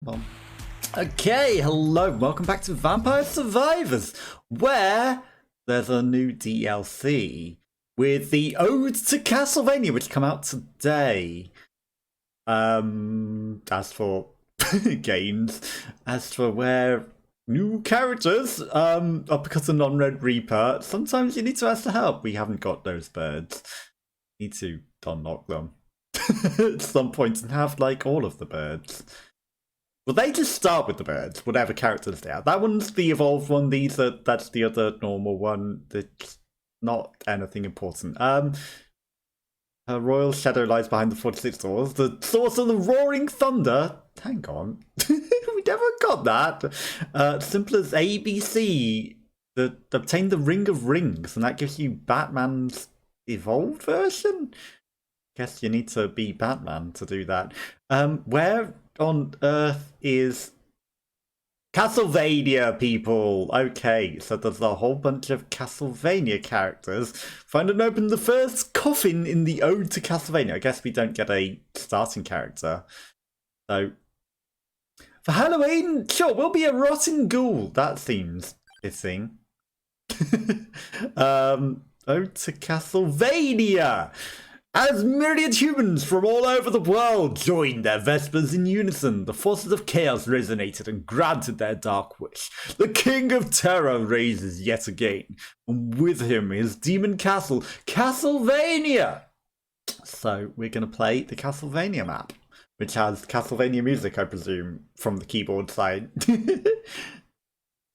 Well, okay, hello, welcome back to Vampire Survivors, where there's a new DLC with the Ode to Castlevania, which come out today. As for games, as for where new characters, because of non-Red Reaper, sometimes you need to ask for help. We haven't got those birds. Need to unlock them at some point and have like all of the birds. Well, they just start with the birds, whatever characters they are. That one's the evolved one. That's the other normal one. That's not anything important. Her royal shadow lies behind the 46 doors. The source of the roaring thunder. Hang on, we never got that. Simple as ABC. Obtain the Ring of Rings, and that gives you Batman's evolved version. Guess you need to be Batman to do that. Where on earth is Castlevania, people? Okay, so there's a whole bunch of Castlevania characters. Find and open the first coffin in the Ode to Castlevania. I guess we don't get a starting character. So, for Halloween, sure, we'll be a rotten ghoul. That seems fitting. Ode to Castlevania! As myriad humans from all over the world joined their vespers in unison, the forces of chaos resonated and granted their dark wish. The King of Terror raises yet again, and with him his demon castle, Castlevania! So we're going to play the Castlevania map, which has Castlevania music, I presume, from the keyboard side.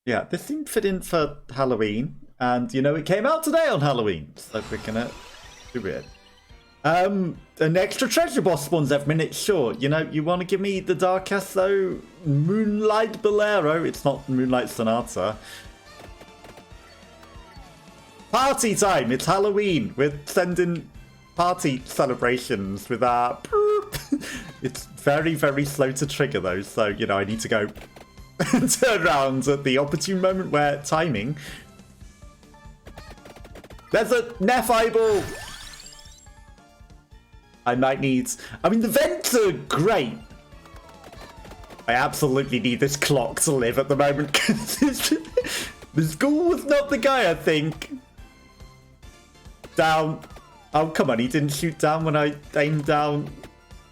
Yeah, this seemed fit in for Halloween, and you know, it came out today on Halloween, so we're going to do it. An extra treasure boss spawns every minute, sure. You know, you want to give me the Dark Castle Moonlight Bolero. It's not Moonlight Sonata. Party time! It's Halloween. We're sending party celebrations with our... It's very, very slow to trigger those, so, you know, I need to go and turn around at the opportune moment where timing... There's a Neff eyeball! I might need... I mean, the vents are great. I absolutely need this clock to live at the moment. The school was not the guy, I think. Down. Oh, come on. He didn't shoot down when I aimed down.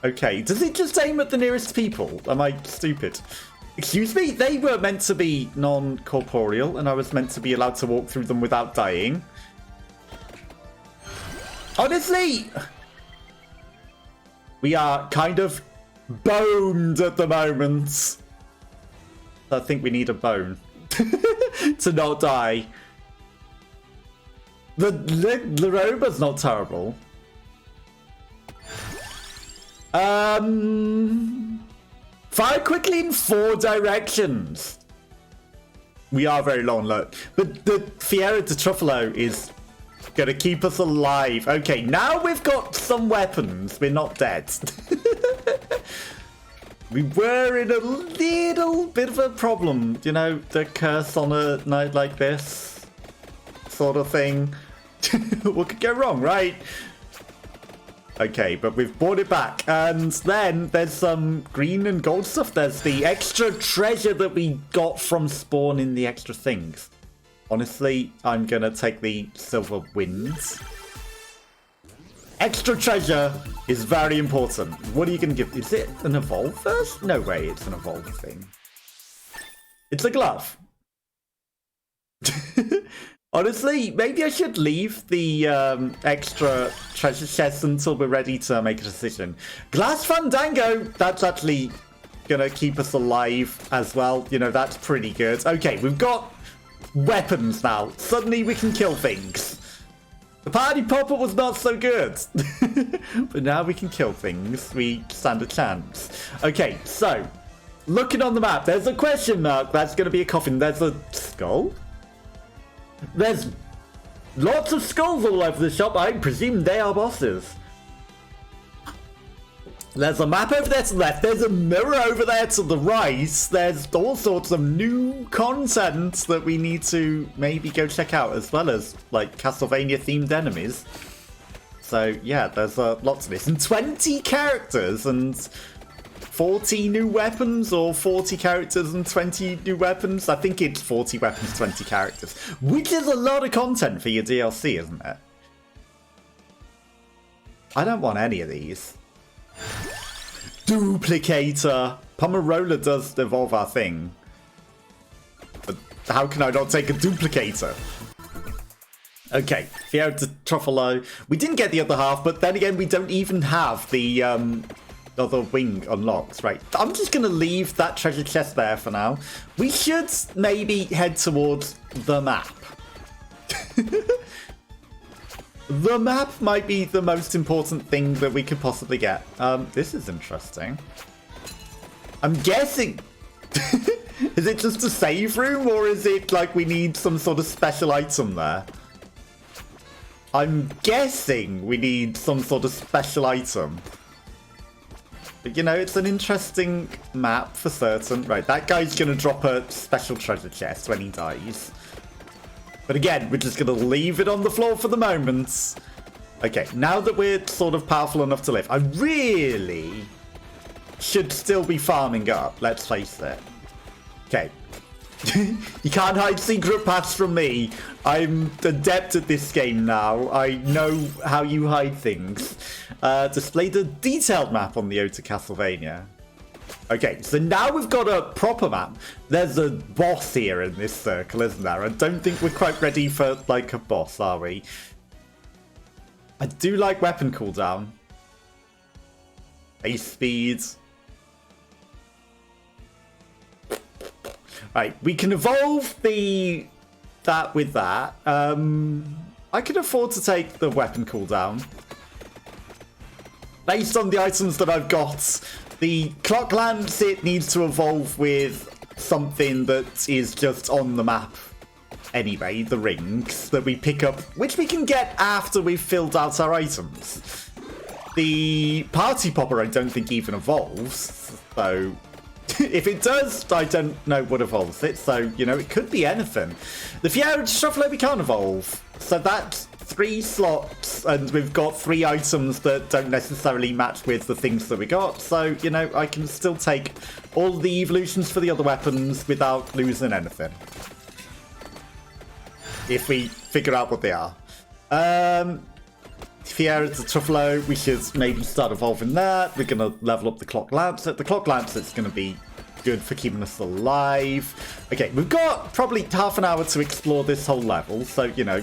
Okay. Does it just aim at the nearest people? Am I stupid? Excuse me? They were meant to be non-corporeal, and I was meant to be allowed to walk through them without dying. Honestly... We are kind of boned at the moment. I think we need a bone to not die. The Laroba's not terrible. Fire quickly in 4 directions. We are very low on luck. But the Fiera de Truffalo is... gonna keep us alive. Okay, now we've got some weapons. We're not dead. We were in a little bit of a problem. You know, the curse on a night like this sort of thing. What could go wrong, right? Okay, but we've brought it back. And then there's some green and gold stuff. There's the extra treasure that we got from spawning the extra things. Honestly, I'm going to take the silver wins. Extra treasure is very important. What are you going to give? Is it an evolve first? No way it's an evolve thing. It's a glove. Honestly, maybe I should leave the extra treasure chest until we're ready to make a decision. Glass Fandango! That's actually going to keep us alive as well. You know, that's pretty good. Okay, we've got... weapons now. Suddenly we can kill things. The party popper was not so good. But now we can kill things. We stand a chance. Okay, so looking on the map, there's a question mark. That's going to be a coffin. There's a skull. There's lots of skulls all over the shop. I presume they are bosses. There's a map over there to the left. There's a mirror over there to the right. There's all sorts of new content that we need to maybe go check out, as well as, like, Castlevania-themed enemies. So, yeah, there's lots of this. And 20 characters, and 40 new weapons or 40 characters and 20 new weapons. I think it's 40 weapons, 20 characters, which is a lot of content for your DLC, isn't it? I don't want any of these. Duplicator. Pomerola does evolve our thing. But how can I not take a duplicator? Okay, Fiera to Truffalo. We didn't get the other half, but then again, we don't even have the other wing unlocked. Right, I'm just going to leave that treasure chest there for now. We should maybe head towards the map. The map might be the most important thing that we could possibly get. This is interesting. I'm guessing... Is it just a save room, or is it like we need some sort of special item there? I'm guessing we need some sort of special item. But, you know, it's an interesting map for certain. Right, that guy's going to drop a special treasure chest when he dies. But again, we're just going to leave it on the floor for the moment. Okay, now that we're sort of powerful enough to live, I really should still be farming up, let's face it. Okay. You can't hide secret paths from me. I'm adept at this game now. I know how you hide things. Display the detailed map on the Ode to Castlevania. Okay, so now we've got a proper map. There's a boss here in this circle, isn't there? I don't think we're quite ready for, like, a boss, are we? I do like weapon cooldown. Base speed. Right, we can evolve that with that. I can afford to take the weapon cooldown. Based on the items that I've got, the clock lance, it needs to evolve with something that is just on the map anyway, the rings that we pick up, which we can get after we've filled out our items. The party popper I don't think even evolves, so if it does, I don't know what evolves it, so, you know, it could be anything. The Fiera Truffalo we can't evolve, so that's 3 slots, and we've got 3 items that don't necessarily match with the things that we got, so, you know, I can still take all the evolutions for the other weapons without losing anything. If we figure out what they are. Fiera to Truffalo, we should maybe start evolving that. We're going to level up the Clock Lancet. The Clock Lancet's going to be good for keeping us alive. Okay, we've got probably half an hour to explore this whole level, so, you know,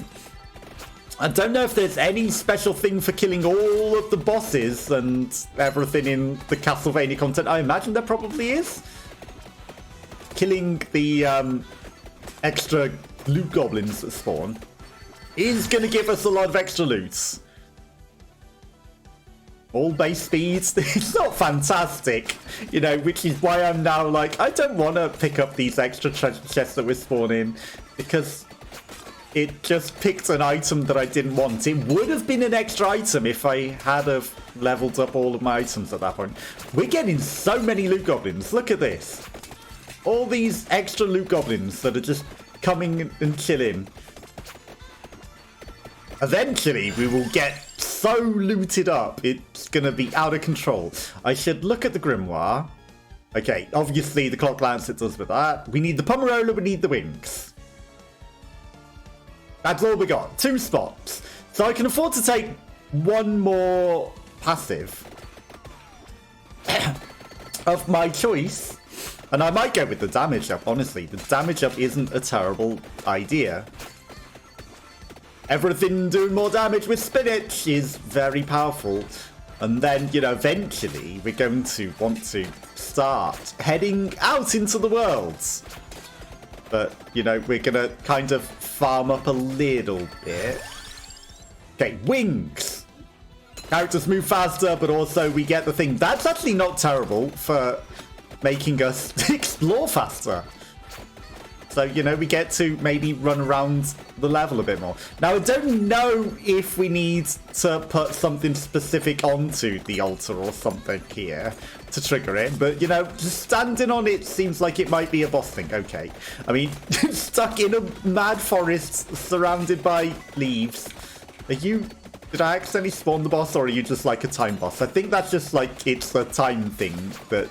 I don't know if there's any special thing for killing all of the bosses and everything in the Castlevania content. I imagine there probably is. Killing the extra loot goblins that spawn is going to give us a lot of extra loot. All base speeds. It's not fantastic, you know, which is why I'm now like, I don't want to pick up these extra treasure chests that we're spawning, because it just picked an item that I didn't want. It would have been an extra item if I had have leveled up all of my items at that point. We're getting so many loot goblins. Look at this. All these extra loot goblins that are just coming and chilling. Eventually, we will get so looted up, it's going to be out of control. I should look at the grimoire. Okay, obviously the Clock Lancet does with that. We need the Pomerola, we need the wings. That's all we got. 2 spots. So I can afford to take 1 more passive of my choice. And I might go with the damage up, honestly. The damage up isn't a terrible idea. Everything doing more damage with spinach is very powerful. And then, you know, eventually we're going to want to start heading out into the world. But, you know, we're going to kind of farm up a little bit. Okay, wings. Characters move faster, but also we get the thing. That's actually not terrible for making us explore faster. So, you know, we get to maybe run around the level a bit more. Now, I don't know if we need to put something specific onto the altar or something here to trigger it. But, you know, just standing on it seems like it might be a boss thing. Okay. I mean, stuck in a mad forest surrounded by leaves. Are you Did I accidentally spawn the boss, or are you just like a time boss? I think that's just like, it's a time thing that,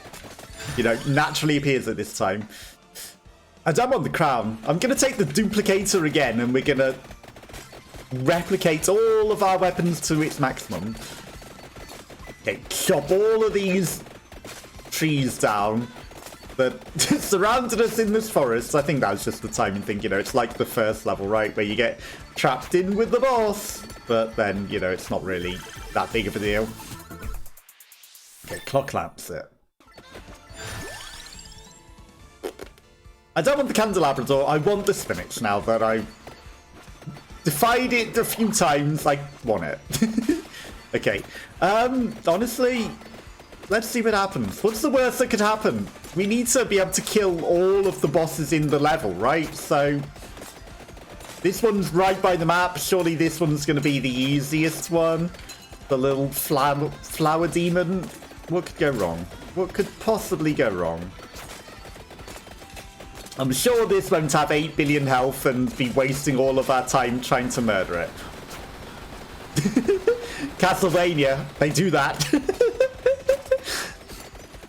you know, naturally appears at this time. And I'm on the crown. I'm going to take the duplicator again, and we're going to replicate all of our weapons to its maximum. Okay, chop all of these trees down that surrounded us in this forest. I think that was just the timing thing, you know, it's like the first level, right, where you get trapped in with the boss, but then, you know, it's not really that big of a deal. Okay, clock lamps it. I don't want the candelabrador, I want the spinach now that I've defied it a few times, I want it. Okay, honestly, let's see what happens. What's the worst that could happen? We need to be able to kill all of the bosses in the level, right? So this one's right by the map. Surely this one's going to be the easiest one. The little flower demon. What could go wrong? What could possibly go wrong? I'm sure this won't have 8 billion health and be wasting all of our time trying to murder it. Castlevania, they do that.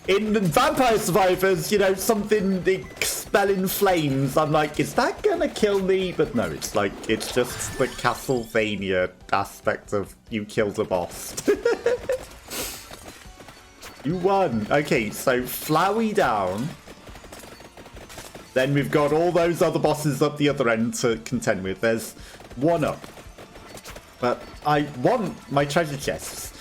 In Vampire Survivors, you know, something expelling flames. I'm like, is that gonna kill me? But no, it's like, it's just the Castlevania aspect of you killed a boss. You won. Okay, so Flowey down. Then we've got all those other bosses up the other end to contend with. There's one up. But I want my treasure chests.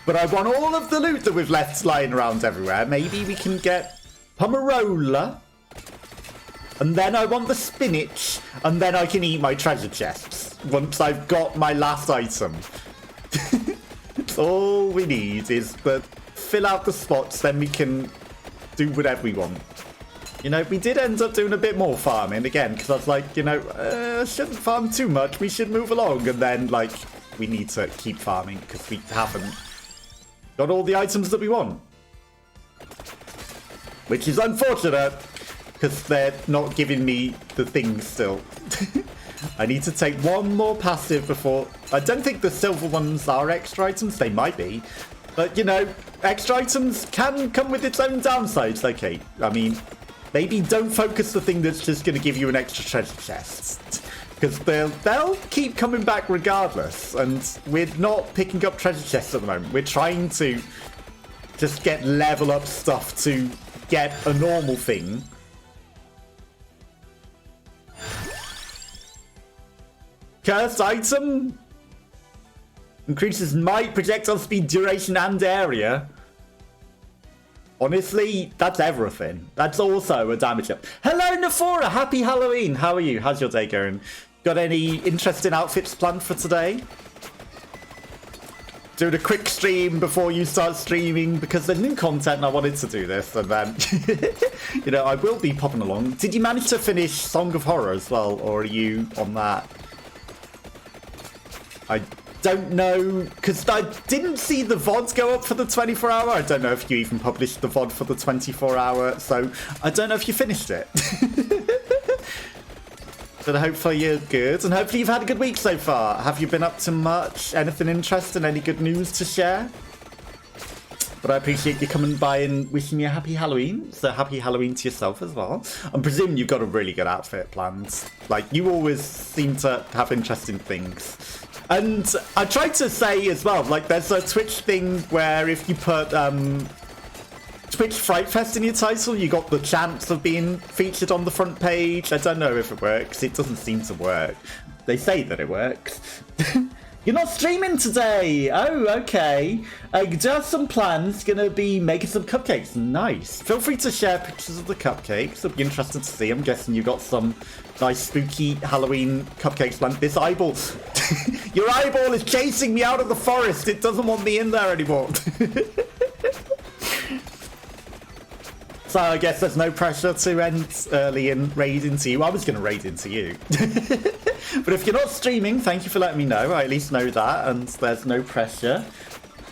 But I want all of the loot that we've left lying around everywhere. Maybe we can get Pomarola. And then I want the spinach. And then I can eat my treasure chests. Once I've got my last item. All we need is to fill out the spots. Then we can do whatever we want. You know, we did end up doing a bit more farming again. Because I was like, you know, shouldn't farm too much. We should move along. And then, like, we need to keep farming. Because we haven't got all the items that we want. Which is unfortunate, because they're not giving me the things still. I need to take one more passive before... I don't think the silver ones are extra items. They might be. But, you know, extra items can come with its own downsides. Okay, I mean, maybe don't focus the thing that's just going to give you an extra treasure chest. Because they'll keep coming back regardless. And we're not picking up treasure chests at the moment. We're trying to just get level up stuff to get a normal thing. Cursed item. Increases might, projectile speed, duration, and area. Honestly, that's everything. That's also a damage up. Hello, Nafora. Happy Halloween. How are you? How's your day going? Got any interesting outfits planned for today? Doing a quick stream before you start streaming because there's new content and I wanted to do this, and then you know, I will be popping along. Did you manage to finish Song of Horror as well, or are you on that? I don't know, because I didn't see the VODs go up for the 24-hour. I don't know if you even published the VOD for the 24-hour, so I don't know if you finished it. But hopefully you're good, and hopefully you've had a good week so far. Have you been up to much? Anything interesting? Any good news to share? But I appreciate you coming by and wishing me a happy Halloween. So happy Halloween to yourself as well. I'm presuming you've got a really good outfit planned. Like, you always seem to have interesting things. And I tried to say as well, like, there's a Twitch thing where if you put Twitch Fright Fest in your title, you got the chance of being featured on the front page. I don't know if it works. It doesn't seem to work. They say that it works. You're not streaming today! Oh, okay. Just some plans. Gonna be making some cupcakes. Nice. Feel free to share pictures of the cupcakes. It'll be interesting to see. I'm guessing you got some nice spooky Halloween cupcakes planned. This eyeball... Your eyeball is chasing me out of the forest. It doesn't want me in there anymore. So I guess there's no pressure to end early and raid into you. I was going to raid into you. But if you're not streaming, thank you for letting me know. I at least know that, and there's no pressure.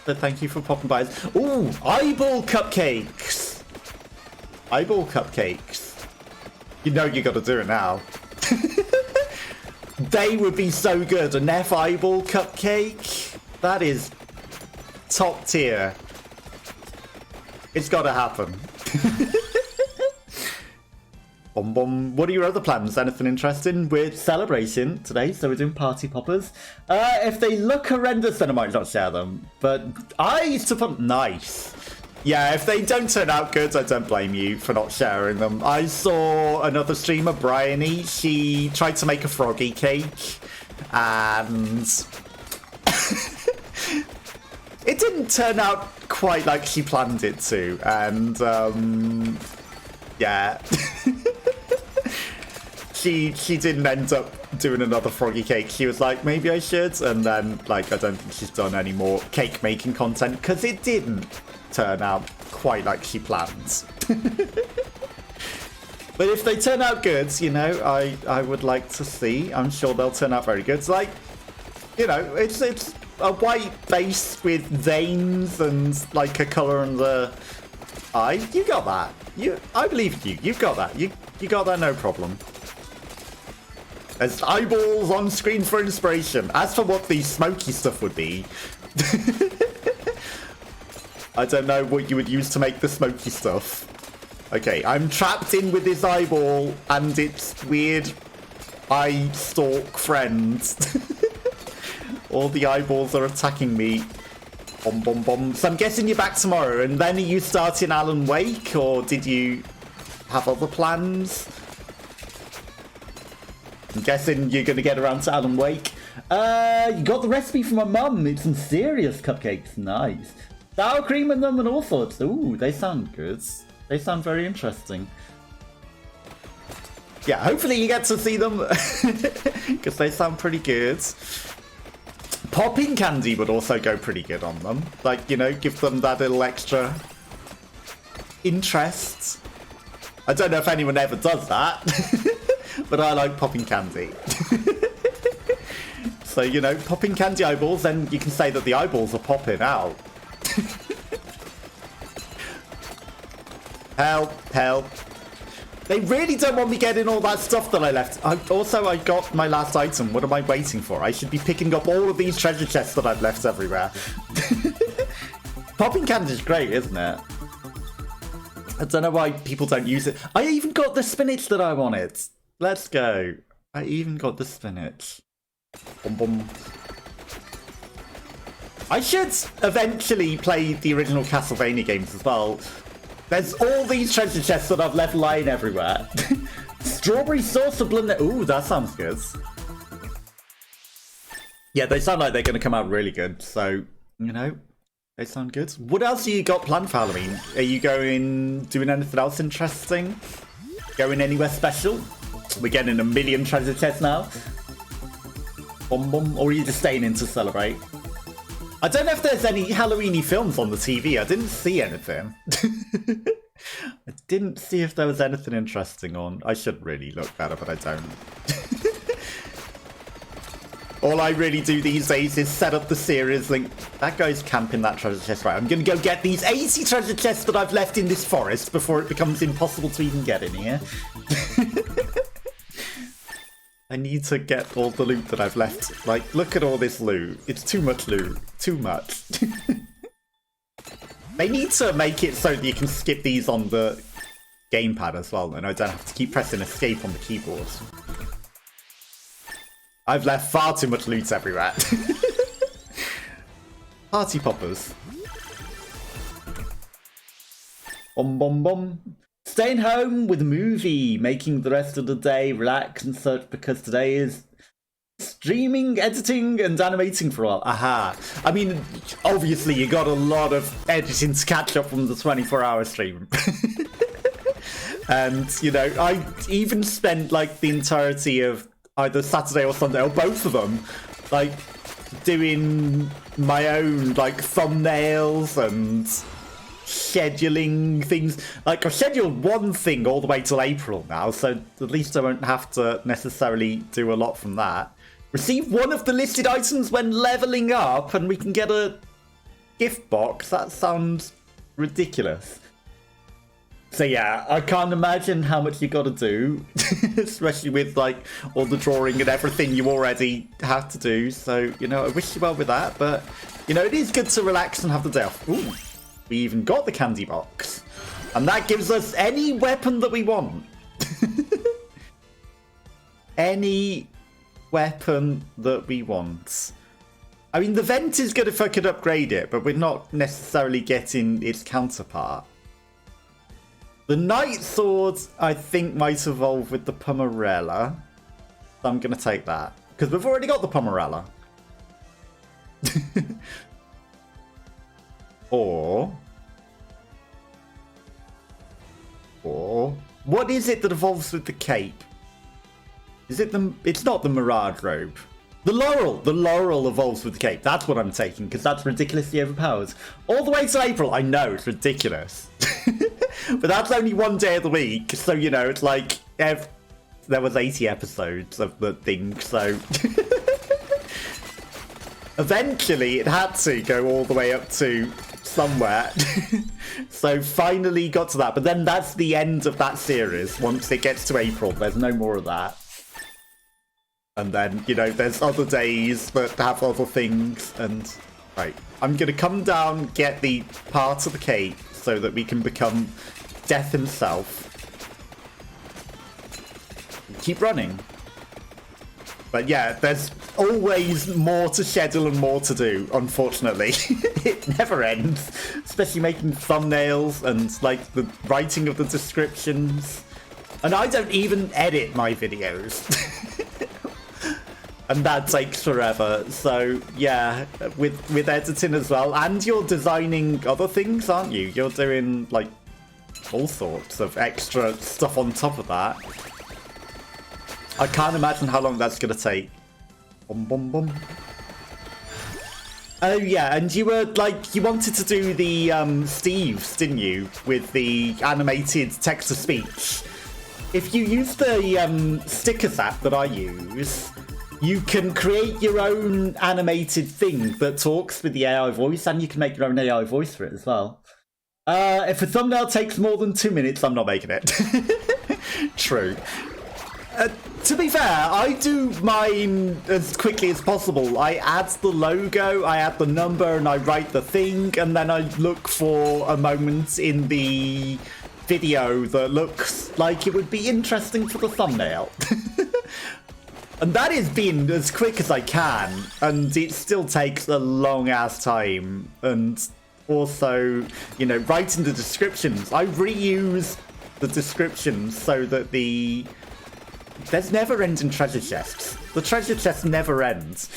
So thank you for popping by. Ooh, eyeball cupcakes. Eyeball cupcakes. You know you got to do it now. They would be so good. A Neff eyeball cupcake? That is top tier. It's gotta happen. What are your other plans? Anything interesting? We're celebrating today, so we're doing party poppers. If they look horrendous, then I might not share them. But I used to put nice. Yeah, if they don't turn out good, I don't blame you for not sharing them. I saw another streamer, Bryony. She tried to make a froggy cake, and it didn't turn out quite like she planned it to. And yeah. She didn't end up doing another froggy cake. She was like, maybe I should. And then, like, I don't think she's done any more cake making content because it didn't turn out quite like she planned. But if they turn out good, you know, I would like to see. I'm sure they'll turn out very good. It's like, you know, it's a white base with veins and like a colour on the eye. You got that. I believe you. You've got that. You got that, no problem. There's eyeballs on screen for inspiration. As for what the smoky stuff would be, I don't know what you would use to make the smoky stuff. Okay, I'm trapped in with this eyeball and its weird eye stalk friends. All the eyeballs are attacking me. Bom, bom, bom. So I'm guessing you're back tomorrow, and then are you starting Alan Wake, or did you have other plans? I'm guessing you're going to get around to Alan Wake. You got the recipe from my mum. It's some serious cupcakes. Nice. Sour cream in them and all sorts. Ooh, they sound good. They sound very interesting. Yeah, hopefully you get to see them. Because they sound pretty good. Popping candy would also go pretty good on them. Like, you know, give them that little extra interest. I don't know if anyone ever does that. But I like popping candy. So, you know, popping candy eyeballs, then you can say that the eyeballs are popping out. Help, help. They really don't want me getting all that stuff that I left. I got my last item. What am I waiting for? I should be picking up all of these treasure chests that I've left everywhere. Popping candy is great, isn't it? I don't know why people don't use it. I even got the spinach that I wanted. Let's go. I even got the spinach. Boom, boom. I should eventually play the original Castlevania games as well. There's all these treasure chests that I've left lying everywhere. Strawberry sauce subliminal. Ooh, that sounds good. Yeah, they sound like they're going to come out really good. So, you know, they sound good. What else have you got planned for Halloween? Are you doing anything else interesting? Going anywhere special? We're getting a million treasure chests now. Bum, bum. Or are you just staying in to celebrate? I don't know if there's any Halloweeny films on the TV. I didn't see anything. I didn't see if there was anything interesting on. I should really look better, but I don't. All I really do these days is set up the series link. That guy's camping that treasure chest. Right, I'm going to go get these 80 treasure chests that I've left in this forest before it becomes impossible to even get in here. I need to get all the loot that I've left. Like, look at all this loot. It's too much loot. Too much. They need to make it so that you can skip these on the gamepad as well, and I don't have to keep pressing escape on the keyboard. I've left far too much loot everywhere. Party poppers. Bom bom bom. Staying home with a movie, making the rest of the day relax and such, because today is streaming, editing, and animating for a while. Aha. I mean, obviously you got a lot of editing to catch up from the 24-hour stream. And, you know, I even spent, like, the entirety of either Saturday or Sunday, or both of them, like, doing my own, like, thumbnails and scheduling things. Like, I've scheduled one thing all the way till April now, so at least I won't have to necessarily do a lot from that. Receive one of the listed items when leveling up, and we can get a gift box. That sounds ridiculous. So yeah, I can't imagine how much you got to do, especially with like all the drawing and everything you already have to do. So, you know, I wish you well with that, but you know, it is good to relax and have the day off. Ooh, we even got the candy box, and that gives us any weapon that we want. Any weapon that we want. I mean, the vent is good if I could upgrade it, but we're not necessarily getting its counterpart. The Knight Sword, I think, might evolve with the Pomerella. So I'm going to take that. Because we've already got the Pomerella. Or... What is it that evolves with the cape? Is it the... It's not the Mirage Robe. The Laurel! The Laurel evolves with the cape. That's what I'm taking, because that's ridiculously overpowered. All the way to April. I know, it's ridiculous. But that's only one day of the week, so, you know, it's like... There was 80 episodes of the thing, so... Eventually, it had to go all the way up to somewhere. So finally got to that. But then that's the end of that series. Once it gets to April, there's no more of that. And then, you know, there's other days that have other things. And, right, I'm going to come down, get the part of the cape so that we can become Death himself. Keep running. But yeah, there's always more to schedule and more to do, unfortunately. It never ends. Especially making thumbnails and, like, the writing of the descriptions. And I don't even edit my videos. And that takes forever. So, yeah, with editing as well. And you're designing other things, aren't you? You're doing, like, all sorts of extra stuff on top of that. I can't imagine how long that's going to take. Bum, bum, bum. Oh, yeah, and you were, like, you wanted to do the Steves, didn't you? With the animated text-to-speech. If you use the stickers app that I use, you can create your own animated thing that talks with the AI voice, and you can make your own AI voice for it as well. If a thumbnail takes more than 2 minutes, I'm not making it. True. To be fair, I do mine as quickly as possible. I add the logo, I add the number, and I write the thing, and then I look for a moment in the video that looks like it would be interesting for the thumbnail. And that is being as quick as I can, and it still takes a long-ass time. And also, you know, writing the descriptions. I reuse the descriptions so that there's never-ending treasure chests. The treasure chest never ends.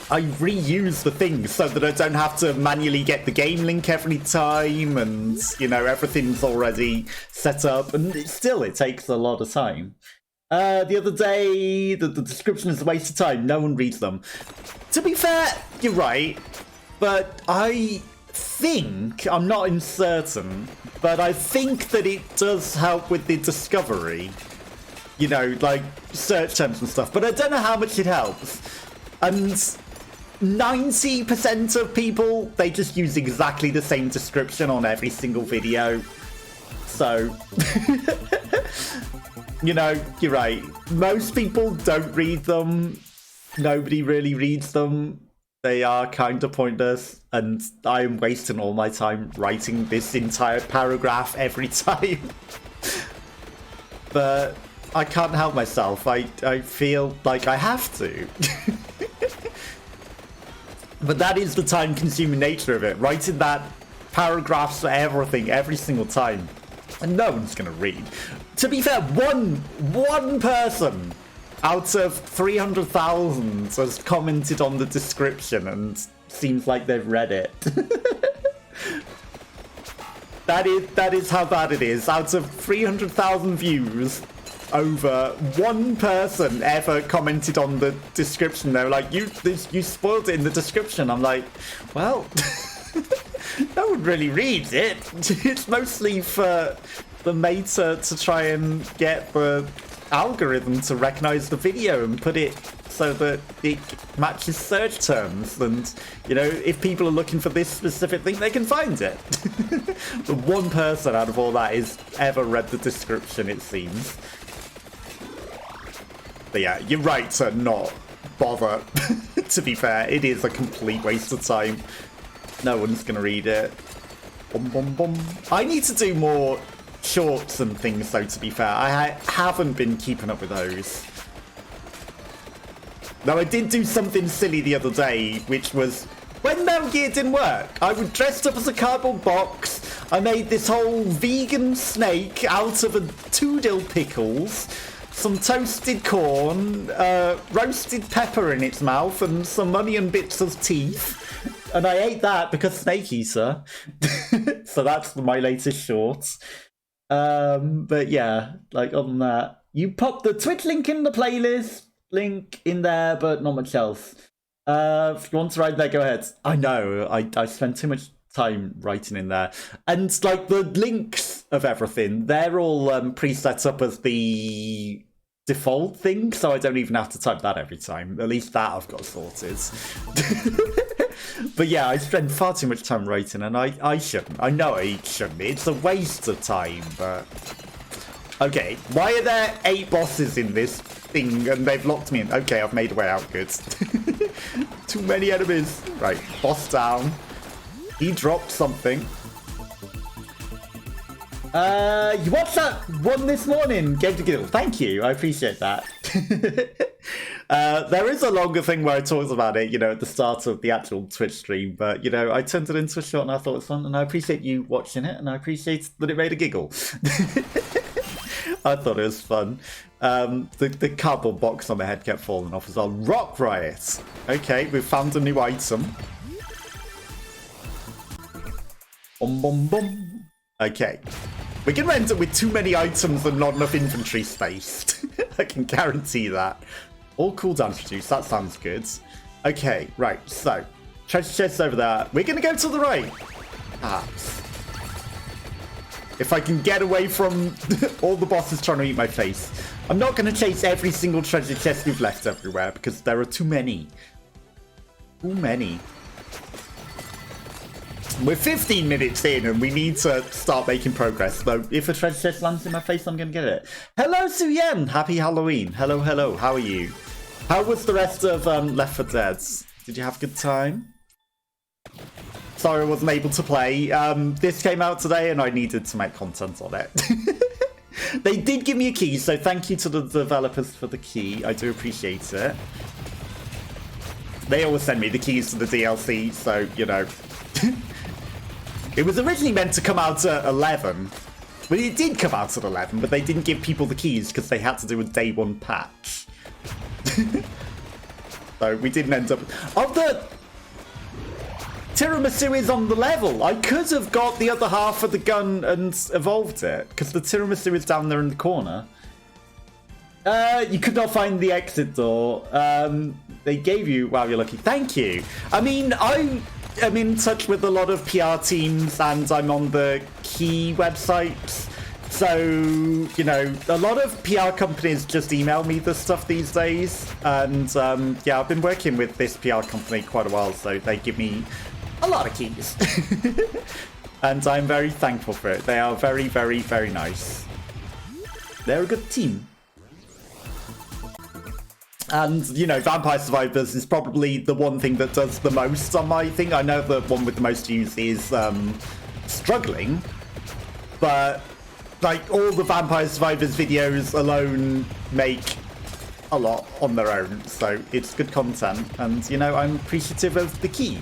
I reuse the things so that I don't have to manually get the game link every time, and, you know, everything's already set up, and it takes a lot of time. The other day, the description is a waste of time. No one reads them. To be fair, you're right, but I think, I'm not certain, but I think that it does help with the discovery. You know, like search terms and stuff, but I don't know how much it helps. And 90% of people, they just use exactly the same description on every single video. So, you know, you're right. Most people don't read them. Nobody really reads them. They are kind of pointless, and I am wasting all my time writing this entire paragraph every time. But I can't help myself. I feel like I have to. But that is the time-consuming nature of it. Writing that paragraphs for everything every single time. And no one's going to read. To be fair, one person out of 300,000 has commented on the description and seems like they've read it. That is how bad it is. Out of 300,000 views, over one person ever commented on the description. They were like, you spoiled it in the description. I'm like, well, no one really reads it. It's mostly for the meta to try and get the algorithm to recognize the video and put it so that it matches search terms. And, you know, if people are looking for this specific thing, they can find it. But one person out of all that has ever read the description, it seems. But yeah, you're right to not bother. To be fair, it is a complete waste of time. No one's going to read it. Bum, bum, bum. I need to do more shorts and things, though, to be fair. I haven't been keeping up with those. Now, I did do something silly the other day, which was when Metal Gear didn't work. I was dressed up as a cardboard box. I made this whole vegan snake out of 2 dill pickles, some toasted corn, roasted pepper in its mouth, and some onion bits as teeth. And I ate that because snake eater. So that's my latest short. But yeah, like other than that, you pop the Twitch link in the playlist, link in there, but not much else. If you want to write there, go ahead. I know, I spend too much time writing in there. And like the links of everything, they're all pre-set up as the default thing, so I don't even have to type that every time. At least that I've got sorted. But yeah, I spend far too much time writing, and I shouldn't. I know I shouldn't. It's a waste of time, but... Okay, why are there 8 bosses in this thing, and they've locked me in? Okay, I've made a way out good. Too many enemies. Right, boss down. He dropped something. You watched that one this morning, Game to Giggle. Thank you, I appreciate that. There is a longer thing where I talked about it, you know, at the start of the actual Twitch stream, but, you know, I turned it into a short and I thought it was fun, and I appreciate you watching it, and I appreciate that it made a giggle. I thought it was fun. The cardboard box on the head kept falling off as well. Rock Riot. Okay, we've found a new item. Bum, bum, bum. Okay. We're going to end up with too many items and not enough inventory space. I can guarantee that. All cooldown reduced. That sounds good. Okay, right. So, treasure chest over there. We're going to go to the right. Perhaps. If I can get away from all the bosses trying to eat my face. I'm not going to chase every single treasure chest we've left everywhere because there are too many. Too many. We're 15 minutes in and we need to start making progress. So if a treasure chest lands in my face, I'm going to get it. Hello, Suyen. Happy Halloween. Hello, hello. How are you? How was the rest of Left 4 Dead? Did you have a good time? Sorry I wasn't able to play. This came out today and I needed to make content on it. They did give me a key, so thank you to the developers for the key. I do appreciate it. They always send me the keys to the DLC, so, you know. It was originally meant to come out at 11. Well, it did come out at 11, but they didn't give people the keys because they had to do a day 1 patch. So we didn't end up... Oh, the tiramisu is on the level. I could have got the other half of the gun and evolved it, because the tiramisu is down there in the corner. You could not find the exit door. They gave you... Wow, you're lucky. Thank you. I mean, I'm in touch with a lot of PR teams and I'm on the Key website. So, you know, a lot of PR companies just email me this stuff these days. And yeah, I've been working with this PR company quite a while, so they give me a lot of keys. And I'm very thankful for it. They are very, very, very nice. They're a good team. And, you know, Vampire Survivors is probably the one thing that does the most on my thing. I know the one with the most views is struggling, but, like, all the Vampire Survivors videos alone make a lot on their own, so it's good content. And, you know, I'm appreciative of the key,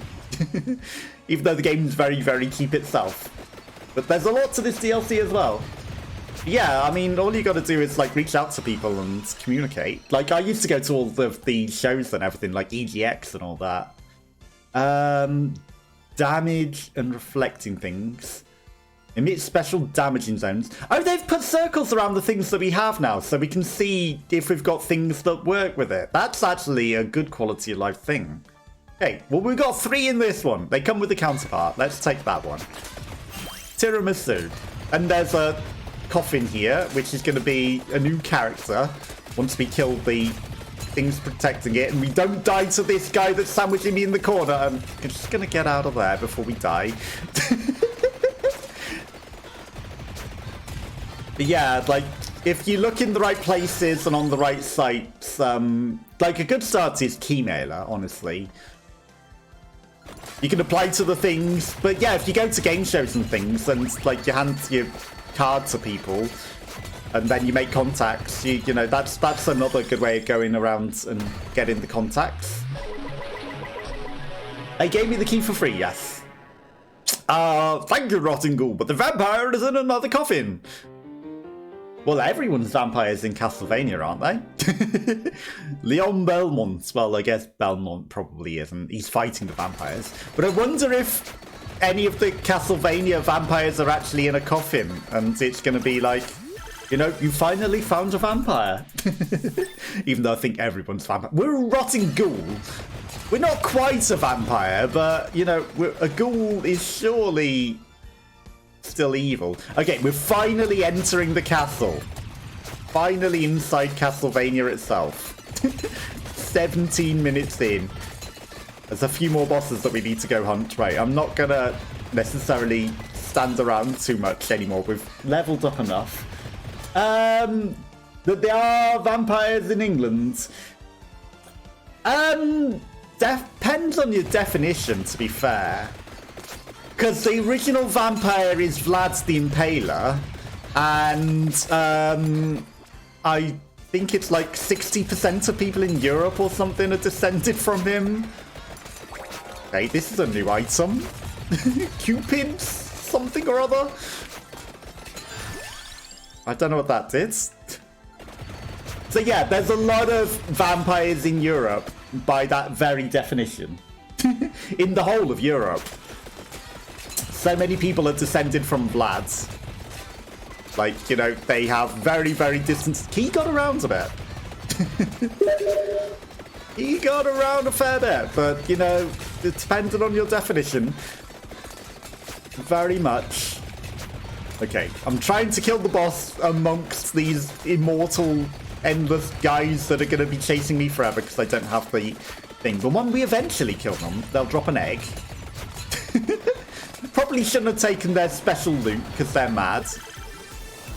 even though the game's very, very keep itself. But there's a lot to this DLC as well. Yeah, I mean, all you got to do is, like, reach out to people and communicate. Like, I used to go to all of the shows and everything, like EGX and all that. Damage and reflecting things. Emit special damaging zones. Oh, they've put circles around the things that we have now, so we can see if we've got things that work with it. That's actually a good quality of life thing. Okay, well, we've got 3 in this one. They come with a counterpart. Let's take that one. Tiramisu. And there's a coffin here, which is going to be a new character once we kill the things protecting it, and we don't die to this guy that's sandwiching me in the corner. I'm just going to get out of there before we die. But yeah, like, if you look in the right places and on the right sites, like, a good start is Keymailer, honestly. You can apply to the things, but yeah, if you go to game shows and things and, like, you hand your card to people and then you make contacts, you know, that's another good way of going around and getting the contacts. They gave me the key for free, yes. Thank you, Rotten Ghoul, but the vampire is in another coffin. Well, everyone's vampires in Castlevania, aren't they? Leon Belmont. Well, I guess Belmont probably isn't. He's fighting the vampires. But I wonder if any of the Castlevania vampires are actually in a coffin. And it's going to be like, you know, you finally found a vampire. Even though I think everyone's vampire. We're a rotting ghoul. We're not quite a vampire, but, you know, a ghoul is surely still evil. Okay, we're finally entering the castle. Finally inside Castlevania itself. 17 minutes in. There's a few more bosses that we need to go hunt. Right, I'm not gonna necessarily stand around too much anymore. We've leveled up enough. That there are vampires in England. Depends on your definition, to be fair. Because the original vampire is Vlad the Impaler, and I think it's like 60% of people in Europe or something are descended from him. Okay, this is a new item. Cupid something or other. I don't know what that is. So yeah, there's a lot of vampires in Europe by that very definition. In the whole of Europe. So many people are descended from Vlad. Like, you know, they have very, very distant... He got around a bit. He got around a fair bit, but, you know, it depended on your definition. Very much. Okay, I'm trying to kill the boss amongst these immortal, endless guys that are going to be chasing me forever because I don't have the thing. But when we eventually kill them, they'll drop an egg. Probably shouldn't have taken their special loot because they're mad.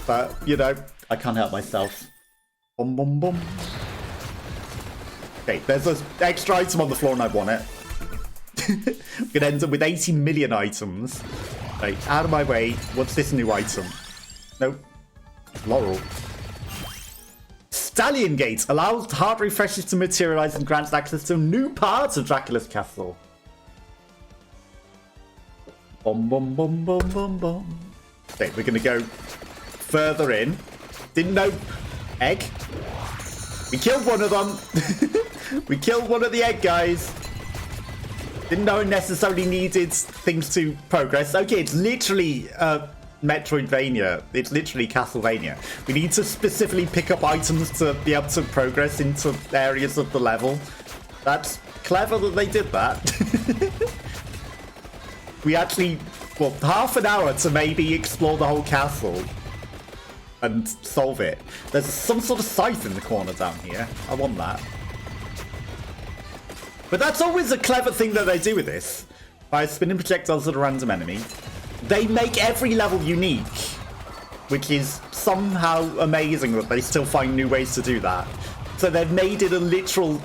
But, you know, I can't help myself. Boom, boom, boom. Okay, there's an extra item on the floor and I want it. We're going to end up with 80 million items. Right, out of my way. What's this new item? Nope. Laurel. Stallion Gate allows heart refreshes to materialize and grants access to new parts of Dracula's castle. Bum, bum, bum, bum, bum, bum. Okay, we're going to go further in. Didn't know. Egg. We killed one of them. We killed one of the egg guys. Didn't know it necessarily needed things to progress. Okay, it's literally metroidvania. It's literally Castlevania. We need to specifically pick up items to be able to progress into areas of the level. That's clever that they did that. We actually, well, half an hour to maybe explore the whole castle and solve it. There's some sort of scythe in the corner down here. I want that. But that's always a clever thing that they do with this. By spinning projectiles at a random enemy, they make every level unique, which is somehow amazing that they still find new ways to do that. So they've made it a literal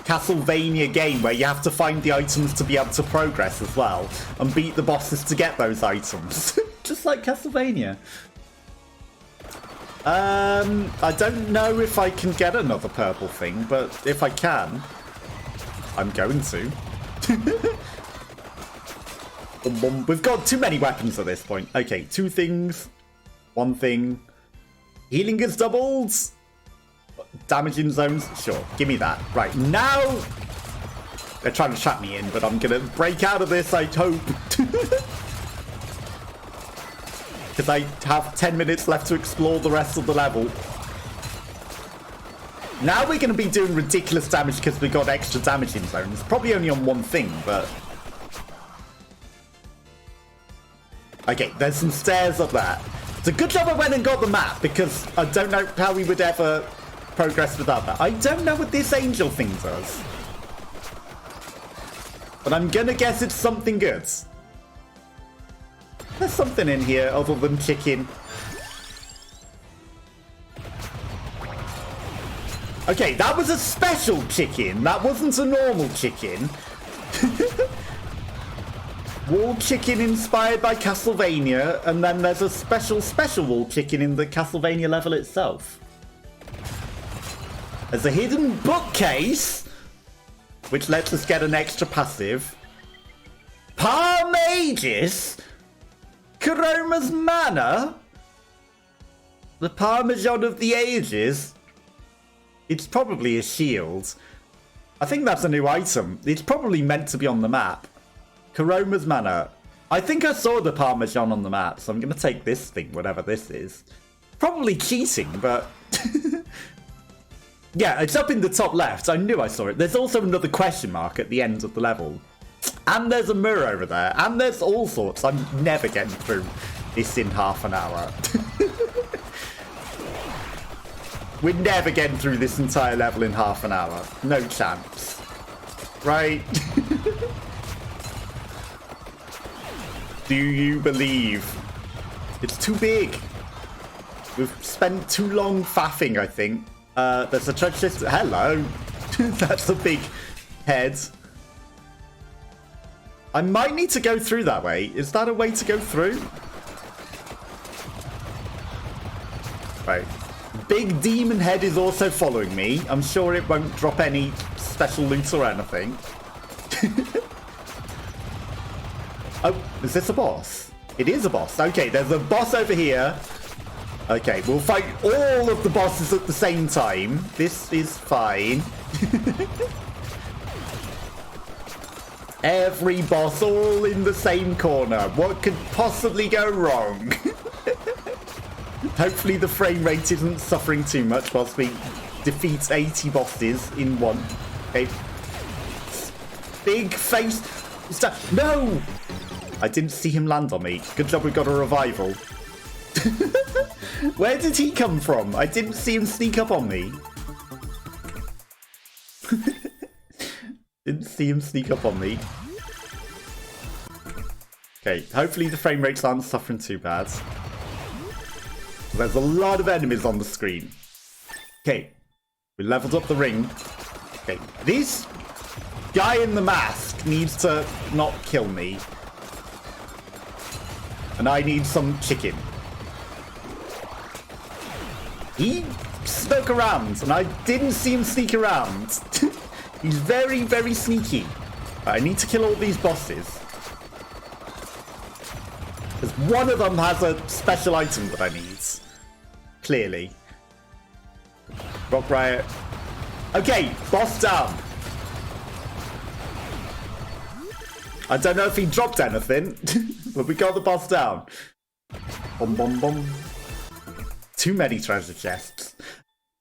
Castlevania game where you have to find the items to be able to progress as well and beat the bosses to get those items. Just like Castlevania. I don't know if I can get another purple thing, but if I can, I'm going to. We've got too many weapons at this point. Okay, 2 things, 1 thing. Healing is doubled. Damaging zones, sure, give me that. Right, now they're trying to trap me in, but I'm gonna break out of this, I hope. Because I have 10 minutes left to explore the rest of the level. Now we're going to be doing ridiculous damage because we got extra damaging zones. Probably only on 1 thing, but... Okay, there's some stairs up there. It's a good job I went and got the map, because I don't know how we would ever progress without that. I don't know what this angel thing does. But I'm gonna guess it's something good. There's something in here other than chicken. Okay, that was a special chicken. That wasn't a normal chicken. Wall chicken inspired by Castlevania, and then there's a special wall chicken in the Castlevania level itself. There's a hidden bookcase, which lets us get an extra passive. Parmages? Karoma's Manor? The Parmesan of the Ages? It's probably a shield. I think that's a new item. It's probably meant to be on the map. Karoma's Manor. I think I saw the Parmesan on the map, so I'm going to take this thing, whatever this is. Probably cheating, but... yeah, it's up in the top left. I knew I saw it. There's also another question mark at the end of the level. And there's a mirror over there. And there's all sorts. I'm never getting through this in half an hour. We're never getting through this entire level in half an hour. No chance. Right? Do you believe? It's too big. We've spent too long faffing, I think. There's a treasure chest. Hello. That's a big head. I might need to go through that way. Is that a way to go through? Right. Big demon head is also following me. I'm sure it won't drop any special loot or anything. Oh, is this a boss? It is a boss. Okay, there's a boss over here. Okay, we'll fight all of the bosses at the same time. This is fine. Every boss all in the same corner. What could possibly go wrong? Hopefully the frame rate isn't suffering too much whilst we defeat 80 bosses in one. Okay. Big face. No! I didn't see him land on me. Good job we got a revival. Where did he come from? I didn't see him sneak up on me. Didn't see him sneak up on me. Okay, hopefully the frame rates aren't suffering too bad. There's a lot of enemies on the screen. Okay, we leveled up the ring. Okay, this guy in the mask needs to not kill me. And I need some chicken. He snuck around, and I didn't see him sneak around. He's very, very sneaky. I need to kill all these bosses. Because one of them has a special item that I need. Clearly. Rock Riot. Okay, boss down. I don't know if he dropped anything, but we got the boss down. Bom, bom, bom. Too many treasure chests.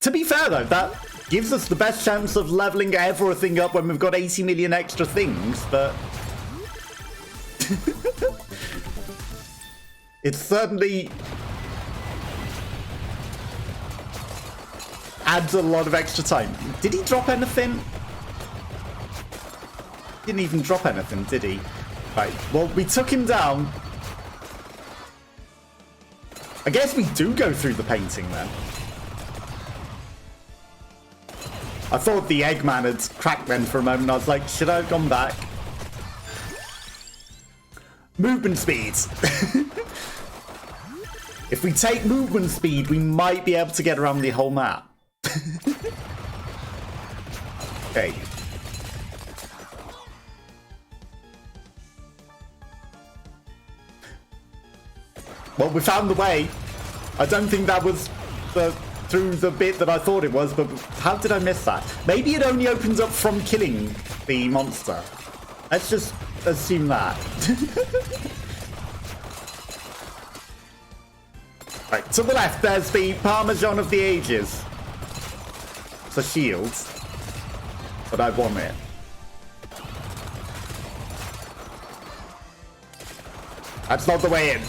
To be fair though, that gives us the best chance of leveling everything up when we've got 80 million extra things, but... it certainly adds a lot of extra time. Did he drop anything? Didn't even drop anything, did he? Right, well, we took him down. I guess we do go through the painting then. I thought the Eggman had cracked then for a moment. I was like, should I have gone back? Movement speed. If we take movement speed, we might be able to get around the whole map. Okay. Well, we found the way. I don't think that was through the bit that I thought it was, but how did I miss that? Maybe it only opens up from killing the monster. Let's just assume that. Right, to the left, there's the Parmesan of the Ages. It's a shield, but I want it. That's not the way in.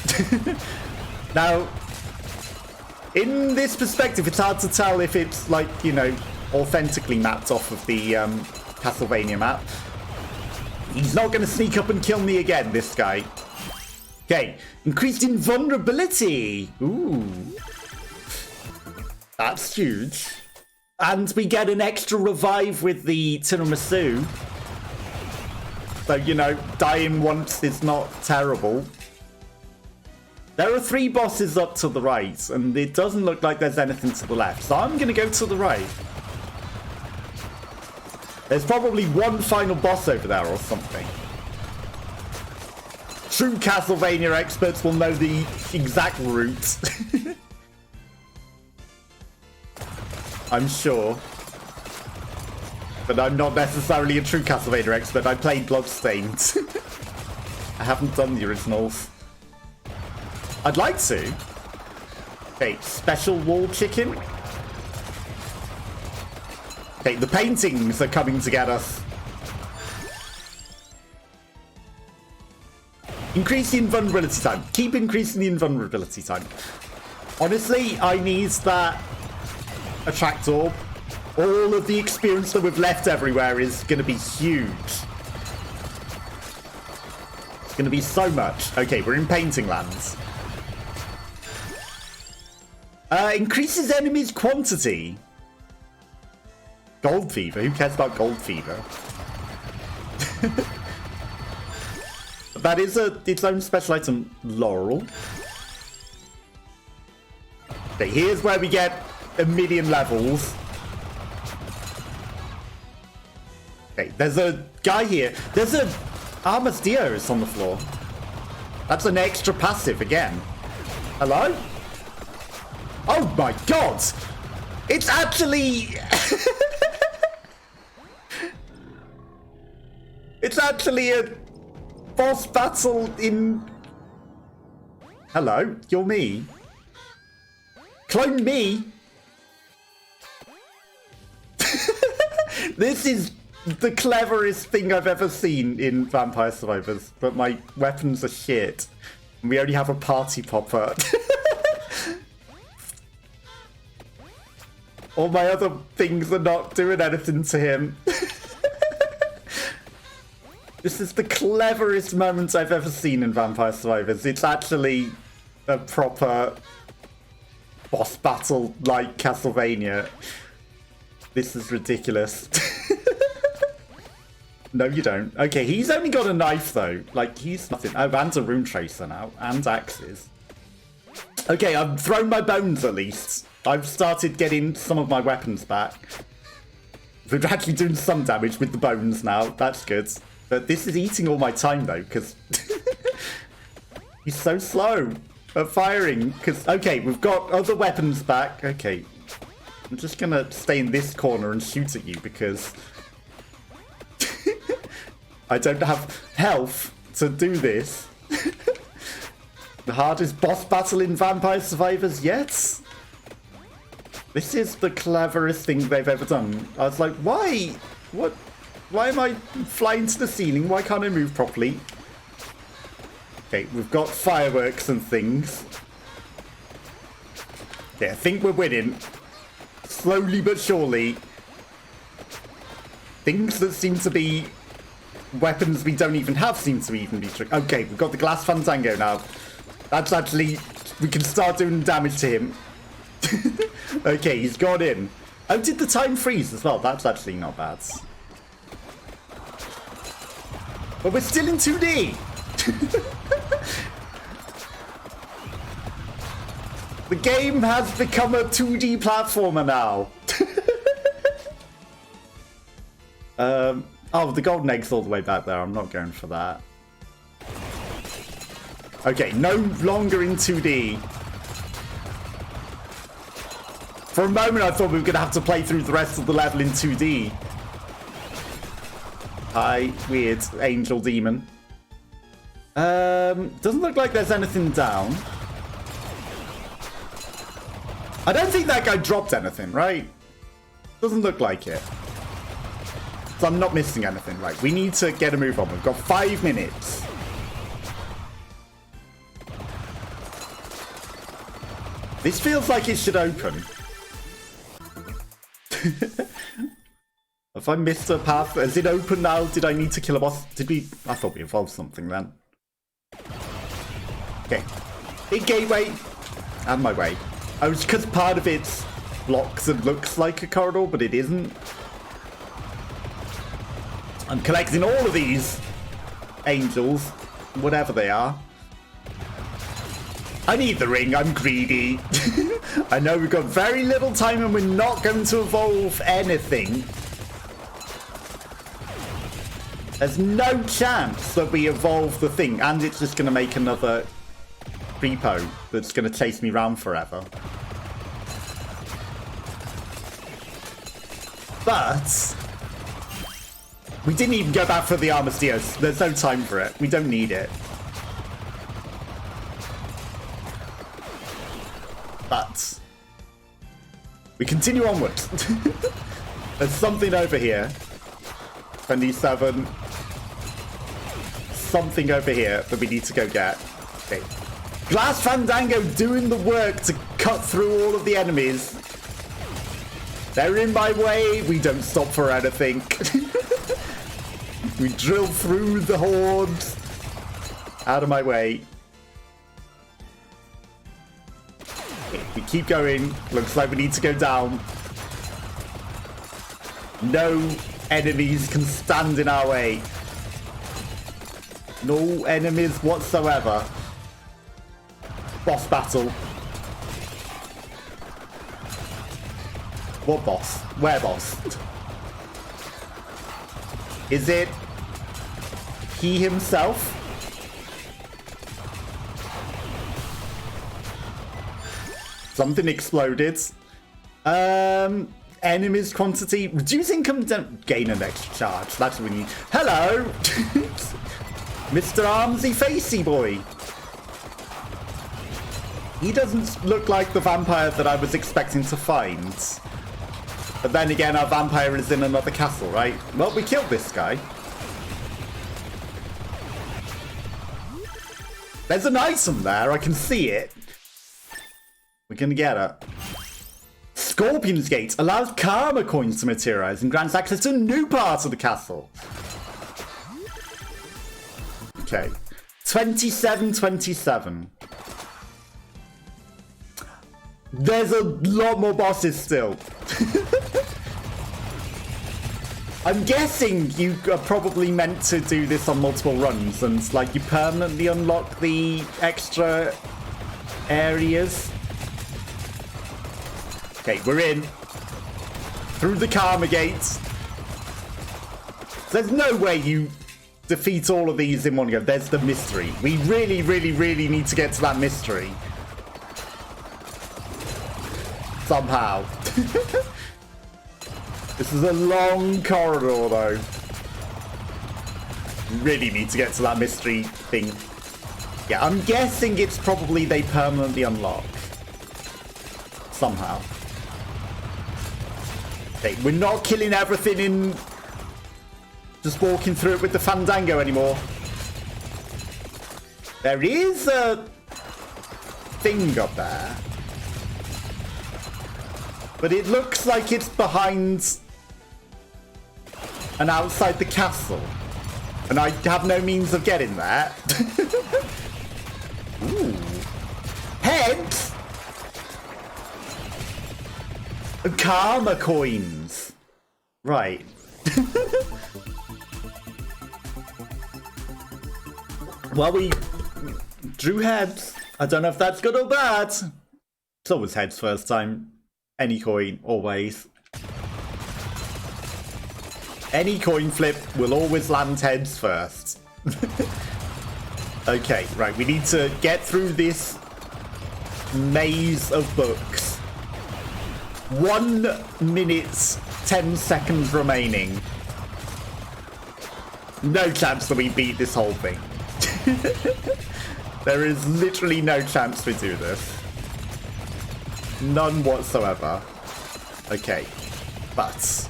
Now, In this perspective, it's hard to tell if it's, like, you know, authentically mapped off of the Castlevania map. He's not going to sneak up and kill me again, this guy. Okay, increased invulnerability. Ooh. That's huge. And we get an extra revive with the tiramisu. So, you know, dying once is not terrible. There are 3 bosses up to the right, and it doesn't look like there's anything to the left. So I'm going to go to the right. There's probably one final boss over there or something. True Castlevania experts will know the exact route. I'm sure. But I'm not necessarily a true Castlevania expert. I played Bloodstained. I haven't done the originals. I'd like to. Okay, special wall chicken. Okay, the paintings are coming to get us. Increase the invulnerability time. Keep increasing the invulnerability time. Honestly, I need that attract orb. All of the experience that we've left everywhere is going to be huge. It's going to be so much. Okay, we're in painting lands. Increases enemies' quantity. Gold fever? Who cares about gold fever? That is its own special item, Laurel. Okay, here's where we get a million levels. Okay, there's a guy here. There's a Armadillos on the floor. That's an extra passive again. Hello? Oh my god! It's actually... It's actually a boss battle in... Hello, you're me. Clone me? This is the cleverest thing I've ever seen in Vampire Survivors, but my weapons are shit. And we only have a party popper. All my other things are not doing anything to him. This is the cleverest moment I've ever seen in Vampire Survivors. It's actually a proper boss battle like Castlevania. This is ridiculous. No, you don't. Okay, he's only got a knife, though. Like, he's nothing. Oh, and a rune tracer now. And axes. Okay, I've thrown my bones, at least. I've started getting some of my weapons back. We're actually doing some damage with the bones now. That's good. But this is eating all my time, though, because... he's so slow at firing. Because, okay, we've got other weapons back. Okay. I'm just going to stay in this corner and shoot at you, because... I don't have health to do this. The hardest boss battle in Vampire Survivors yet? This is the cleverest thing they've ever done. I was like, why? What? Why am I flying to the ceiling? Why can't I move properly? Okay, we've got fireworks and things. Yeah, I think we're winning. Slowly but surely. Things that seem to be weapons we don't even have seem to even be tricky. Okay, we've got the glass fandango now. That's actually... we can start doing damage to him. Okay, he's got in. Oh, did the time freeze as well? That's actually not bad. But we're still in 2D. The game has become a 2D platformer now. Oh, the golden egg's all the way back there. I'm not going for that. Okay, no longer in 2D. For a moment, I thought we were going to have to play through the rest of the level in 2D. Hi, weird angel demon. Doesn't look like there's anything down. I don't think that guy dropped anything, right? Doesn't look like it. So I'm not missing anything. Right, we need to get a move on. We've got 5 minutes. This feels like it should open. Have I missed a path? Is it open now? Did I need to kill a boss? Did we? I thought we evolved something then. Okay. Big gateway. And my way. Oh, it's because part of it blocks and looks like a corridor, but it isn't. I'm collecting all of these angels, whatever they are. I need the ring, I'm greedy. I know we've got very little time and we're not going to evolve anything. There's no chance that we evolve the thing, and it's just going to make another repo that's going to chase me around forever. But we didn't even go back for the Armistice. There's no time for it. We don't need it. But we continue onwards. There's something over here. 27. Something over here that we need to go get. Okay. Glass Fandango doing the work to cut through all of the enemies. They're in my way. We don't stop for anything. We drill through the hordes. Out of my way. We keep going. Looks like we need to go down. No enemies can stand in our way. No enemies whatsoever. Boss battle. What boss? Where boss? Is it he himself? Something exploded. Enemies quantity. Reduce income, gain an extra charge. That's what we need. Hello! Mr. Armsy Facey Boy. He doesn't look like the vampire that I was expecting to find. But then again, our vampire is in another castle, right? Well, we killed this guy. There's an item there. I can see it. We're gonna get it. Scorpion's Gate allows karma coins to materialize and grants access to a new part of the castle. Okay. 27. There's a lot more bosses still. I'm guessing you are probably meant to do this on multiple runs and like you permanently unlock the extra areas. Okay, we're in. Through the karma gates. There's no way you defeat all of these in one go. There's the mystery. We really, really, really need to get to that mystery. Somehow. This is a long corridor, though. Really need to get to that mystery thing. Yeah, I'm guessing it's probably they permanently unlock. Somehow. Okay, we're not killing everything in just walking through it with the Fandango anymore. There is a thing up there. But it looks like it's behind and outside the castle. And I have no means of getting there. Ooh. Heads! Karma coins. Right. Well, we drew heads. I don't know if that's good or bad. It's always heads first time. Any coin, always. Any coin flip will always land heads first. Okay, right. We need to get through this maze of books. 1 minute, 10 seconds remaining. No chance that we beat this whole thing. There is literally no chance we do this. None whatsoever. Okay. But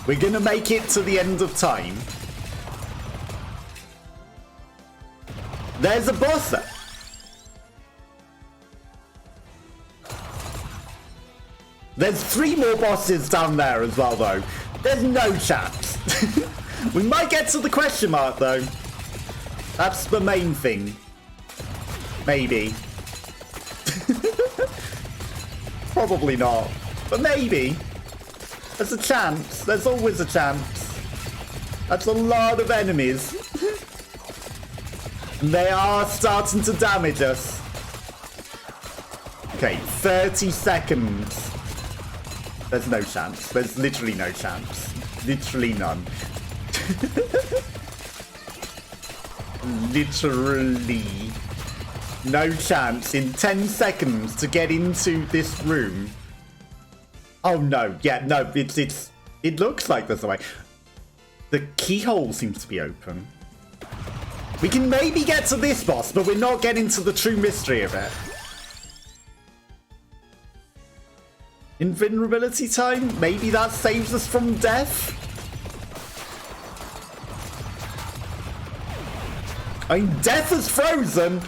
we're gonna make it to the end of time. There's a boss there. There's 3 more bosses down there as well, though. There's no chance. We might get to the question mark, though. That's the main thing. Maybe. Probably not. But maybe. There's a chance. There's always a chance. That's a lot of enemies. They are starting to damage us. Okay, 30 seconds. There's no chance. There's literally no chance. Literally none. Literally no chance in 10 seconds to get into this room. Oh no, yeah, no, it looks like there's a way. The keyhole seems to be open. We can maybe get to this boss, but we're not getting to the true mystery of it. Invulnerability time? Maybe that saves us from death? I mean, death is frozen.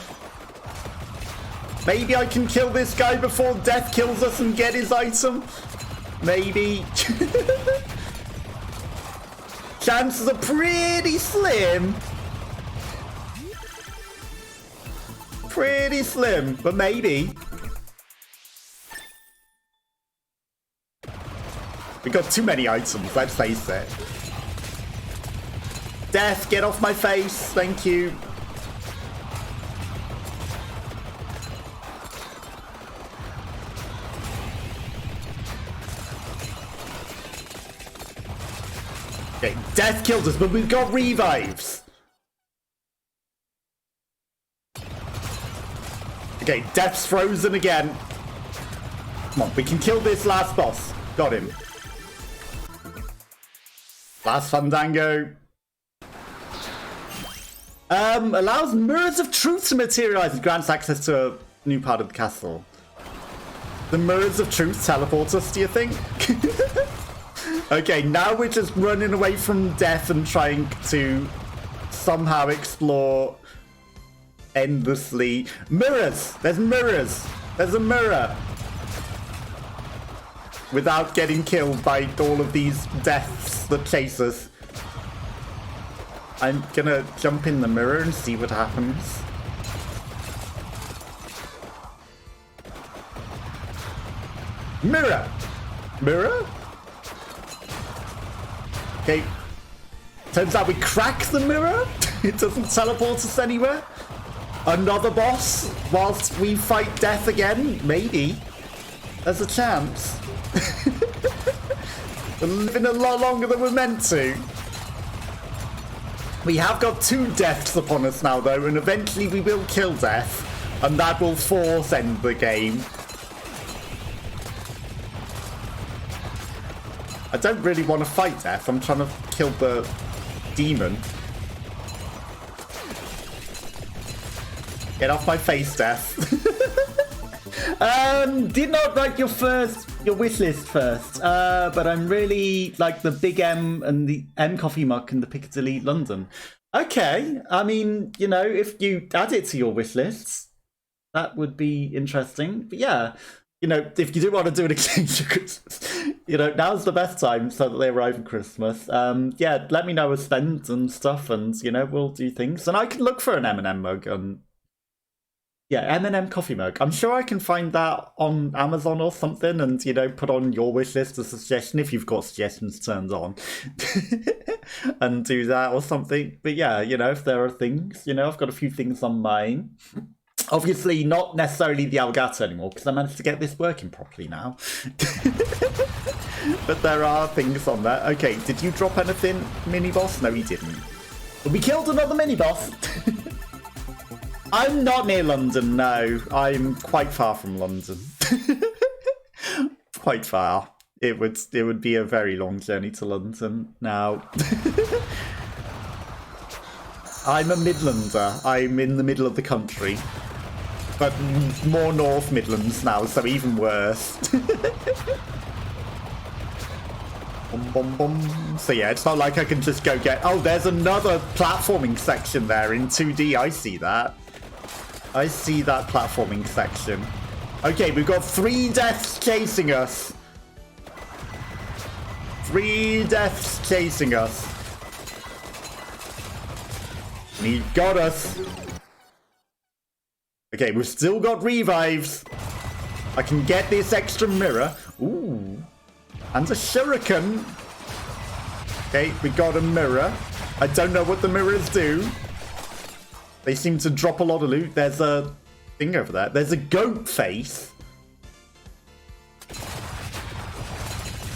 Maybe I can kill this guy before death kills us and get his item? Maybe. Chances are pretty slim. Pretty slim, but maybe. We got too many items, let's face it. Death, get off my face, thank you. Okay, death killed us, but we've got revives. Okay, death's frozen again. Come on, we can kill this last boss. Got him. Last Fandango. Allows mirrors of truth to materialize and grants access to a new part of the castle. The mirrors of truth teleport us, do you think? Okay, now we're just running away from death and trying to somehow explore endlessly. Mirrors! There's mirrors! There's a mirror! Without getting killed by all of these deaths that chase us. I'm gonna jump in the mirror and see what happens. Mirror! Mirror? Okay. Turns out we crack the mirror. It doesn't teleport us anywhere. Another boss whilst we fight death again? Maybe. There's a chance. We're living a lot longer than we're meant to. We have got 2 deaths upon us now, though, and eventually we will kill death, and that will force end the game. I don't really want to fight death. I'm trying to kill the demon. Get off my face, death. Did not write your wish list first, but I'm really like the Big M and the M Coffee Muck and the Piccadilly London. Okay, I mean, you know, if you add it to your wish lists, that would be interesting. But yeah, you know, if you do want to do an exchange for Christmas, you know, now's the best time so that they arrive at Christmas. Yeah, let me know a spend and stuff, and you know, we'll do things, and I can look for an M&M mug and. Yeah, M&M coffee mug. I'm sure I can find that on Amazon or something and, you know, put on your wish list as a suggestion if you've got suggestions turned on. And do that or something. But yeah, you know, if there are things, you know, I've got a few things on mine. Obviously not necessarily the Elgato anymore because I managed to get this working properly now. But there are things on there. Okay, did you drop anything, mini-boss? No, he didn't. But we killed another mini-boss. I'm not near London, no. I'm quite far from London. Quite far. It would be a very long journey to London now. I'm a Midlander. I'm in the middle of the country. But more North Midlands now, so even worse. So yeah, it's not like I can just go get... Oh, there's another platforming section there in 2D. I see that. I see that platforming section. Okay, we've got 3 deaths chasing us. 3 deaths chasing us. And he got us. Okay, we've still got revives. I can get this extra mirror. Ooh. And a shuriken. Okay, we got a mirror. I don't know what the mirrors do. They seem to drop a lot of loot. There's a thing over there. There's a goat face.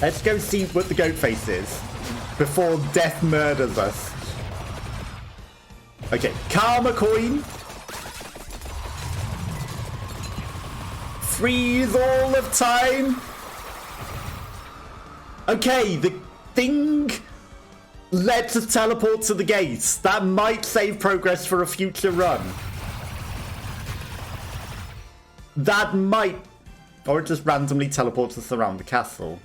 Let's go see what the goat face is before death murders us. Okay, karma coin. Freeze all of time. Okay, the thing lets us teleport to the gates. That might save progress for a future run. That might... Or it just randomly teleports us around the castle.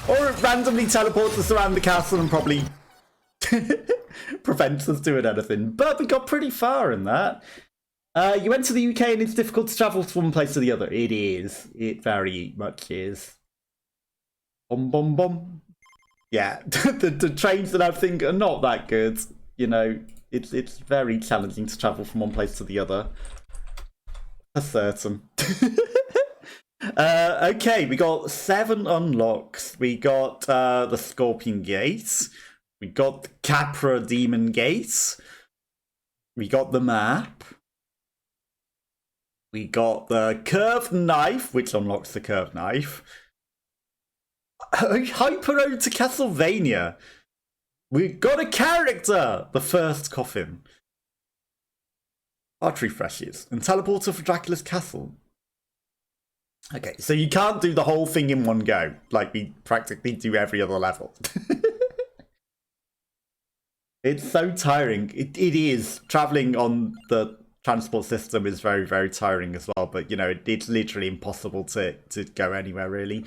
Or it randomly teleports us around the castle and probably prevents us doing anything. But we got pretty far in that. You went to the UK and it's difficult to travel from one place to the other. It is. It very much is. Bum bum bum. Yeah, the trains that I think are not that good. You know, it's very challenging to travel from one place to the other. For certain. Okay, we got 7 unlocks. We got the Scorpion Gate. We got the Capra Demon Gate. We got the map. We got the Curved Knife, which unlocks the Curved Knife. Hyper Ode to Castlevania. We got a character! The First Coffin. Heart refreshes. And Teleporter for Dracula's Castle. Okay, so you can't do the whole thing in one go, like we practically do every other level. It's so tiring. It is. Traveling on the transport system is very, very tiring as well, but you know, it's literally impossible to go anywhere really.